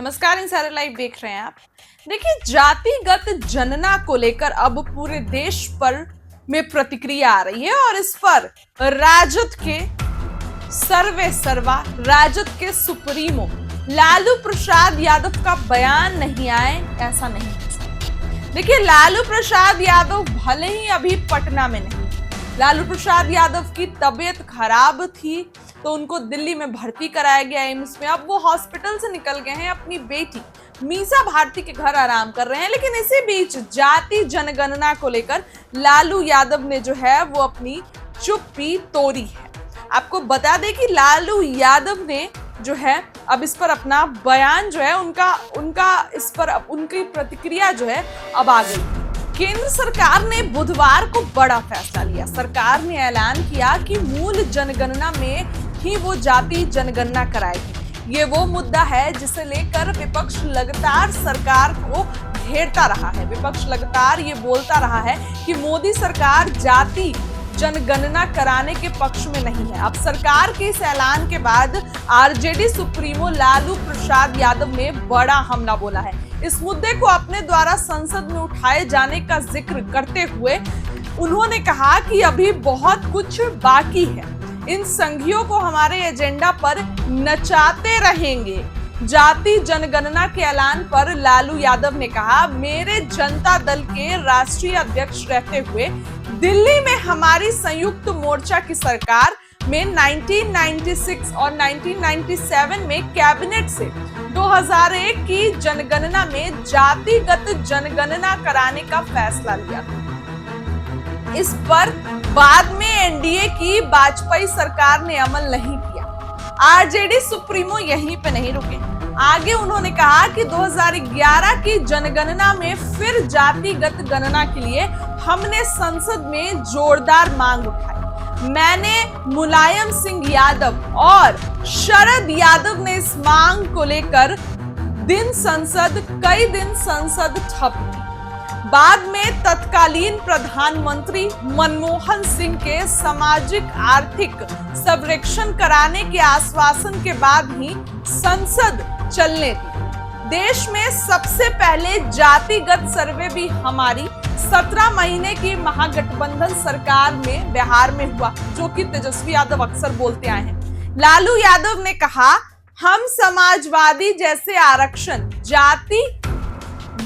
नमस्कार, insider live देख रहे हैं आप। देखिए, जातिगत जनना को लेकर अब पूरे देश पर में प्रतिक्रिया आ रही है और इस पर राजद के सर्वे सर्वा, राजद के सुप्रीमो लालू प्रसाद यादव का बयान नहीं आए, ऐसा नहीं हो सकता। देखिए, लालू प्रसाद यादव भले ही अभी पटना में नहीं, लालू प्रसाद यादव की तबीयत खराब थी तो उनको दिल्ली में भर्ती कराया गया एम्स में। अब वो हॉस्पिटल से निकल गए हैं, अपनी बेटी मीसा भारती के घर आराम कर रहे हैं। लेकिन इसी बीच जाति जनगणना को लेकर लालू यादव ने जो है वो अपनी चुप्पी तोड़ी है। आपको बता दें कि लालू यादव ने जो है अब इस पर अपना बयान जो है उनका इस पर उनकी प्रतिक्रिया जो है अब आ गई। केंद्र सरकार ने बुधवार को बड़ा फैसला लिया। सरकार ने ऐलान किया कि मूल जनगणना में ही वो जाति जनगणना कराएगी। ये वो मुद्दा है जिसे लेकर विपक्ष लगातार सरकार को घेरता रहा है। विपक्ष लगातार ये बोलता रहा है कि मोदी सरकार जाति जनगणना कराने के पक्ष में नहीं है। अब सरकार के इस ऐलान के बाद आरजेडी सुप्रीमो लालू प्रसाद यादव ने बड़ा हमला बोला है। इस मुद्दे को अपने द्वारा संसद में उठाए जाने का जिक्र करते हुए उन्होंने कहा कि अभी बहुत कुछ बाकी है, इन संघियों को हमारे एजेंडा पर नचाते रहेंगे। जाति जनगणना के ऐलान पर लालू यादव ने कहा, मेरे जनता दल के राष्ट्रीय अध्यक्ष रहते हुए दिल्ली में हमारी संयुक्त मोर्चा की सरकार में 1996 और 1997 में कैबिनेट से 2001 की जनगणना में जातिगत जनगणना कराने का फैसला लिया था। इस पर बाद में एनडीए की वाजपेयी सरकार ने अमल नहीं किया। आरजेडी सुप्रीमो यहीं पे नहीं रुके, आगे उन्होंने कहा कि 2011 की जनगणना में फिर जातिगत गणना के लिए हमने संसद में जोरदार मांग उठाई। मैंने, मुलायम सिंह यादव और शरद यादव ने इस मांग को लेकर कई दिन संसद ठप थी। बाद में तत्कालीन प्रधानमंत्री मनमोहन सिंह के सामाजिक आर्थिक सर्वेक्षण कराने के आश्वासन के बाद ही संसद चलने दी। देश में सबसे पहले जातिगत सर्वे भी हमारी 17 महीने की महागठबंधन सरकार में बिहार में हुआ, जो कि तेजस्वी यादव अक्सर बोलते आए हैं। लालू यादव ने कहा, हम समाजवादी जैसे आरक्षण, जाति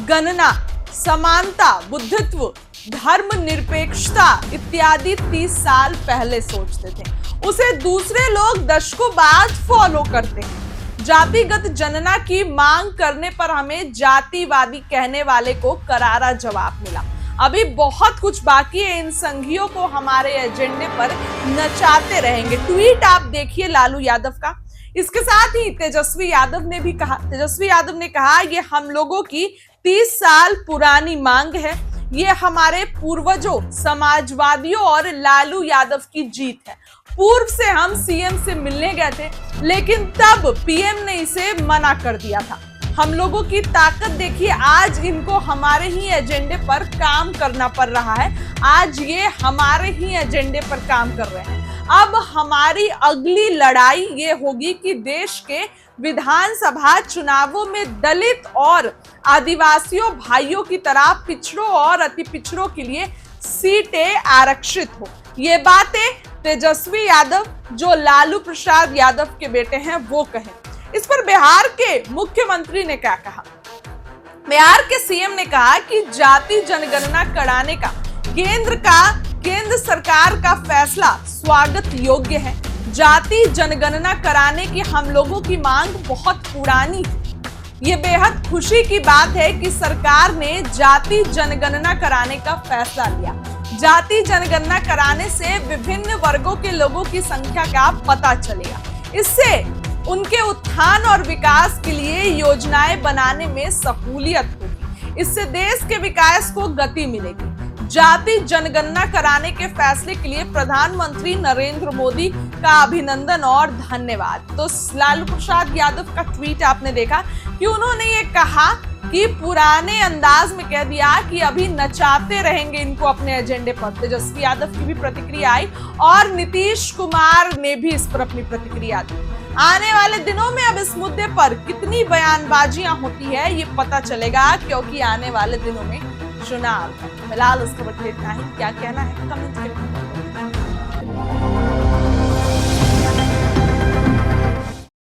गणना, समानता, बुद्धित्व, धर्म निरपेक्षता इत्यादि 30 साल पहले सोचते थे, उसे दूसरे लोग दशकों बाद फॉलो करते हैं। जातिगत जनना की मांग करने पर हमें जातिवादी कहने वाले को करारा जवाब मिला। अभी बहुत कुछ बाकी है, इन संघियों को हमारे एजेंडे पर नचाते रहेंगे। ट्वीट आप देखिए लालू यादव का। इसके साथ ही तेजस्वी यादव ने कहा, ये हम लोगों की 30 साल पुरानी मांग है, ये हमारे पूर्वजों, समाजवादियों और लालू यादव की जीत है। पूर्व से हम सीएम से मिलने गए थे, लेकिन तब पीएम ने इसे मना कर दिया था। हम लोगों की ताकत देखिए, आज इनको हमारे ही एजेंडे पर काम करना पड़ रहा है। आज ये हमारे ही एजेंडे पर काम कर रहे हैं। अब हमारी अगली लड़ाई ये होगी कि देश के विधानसभा चुनावों में दलित और आदिवासियों भाइयों की तरह पिछड़ों और अति पिछड़ों के लिए सीटें आरक्षित हो। ये बातें तेजस्वी यादव, जो लालू प्रसाद यादव के बेटे हैं, वो कहें। इस पर बिहार के मुख्यमंत्री ने क्या कहा? बिहार के सीएम ने कहा कि जाति जनगणना कराने का केंद्र सरकार का फैसला स्वागत योग्य है। जाति जनगणना कराने की हम लोगों की मांग बहुत पुरानी है। ये बेहद खुशी की बात है कि सरकार ने जाति जनगणना कराने का फैसला लिया। जाति जनगणना कराने से विभिन्न वर्गों के लोगों की संख्या का पता चलेगा। इससे उनके उत्थान और विकास के लिए योजनाएं बनाने में सहूलियत होगी। इससे देश के विकास को गति मिलेगी। जाति जनगणना कराने के फैसले के लिए प्रधानमंत्री नरेंद्र मोदी का अभिनंदन और धन्यवाद। तो लालू प्रसाद यादव का ट्वीट आपने देखा कि उन्होंने ये कहा कि पुराने अंदाज में कह दिया कि अभी नचाते रहेंगे इनको अपने एजेंडे पर। तेजस्वी यादव की भी प्रतिक्रिया आई और नीतीश कुमार ने भी इस पर अपनी प्रतिक्रिया दी। आने वाले दिनों में अब इस मुद्दे पर कितनी बयानबाजियां होती है ये पता चलेगा, क्योंकि आने वाले दिनों में चुनाव है। फिलहाल इस खबर के लिए इतना ही। क्या कहना है कमेंट करें।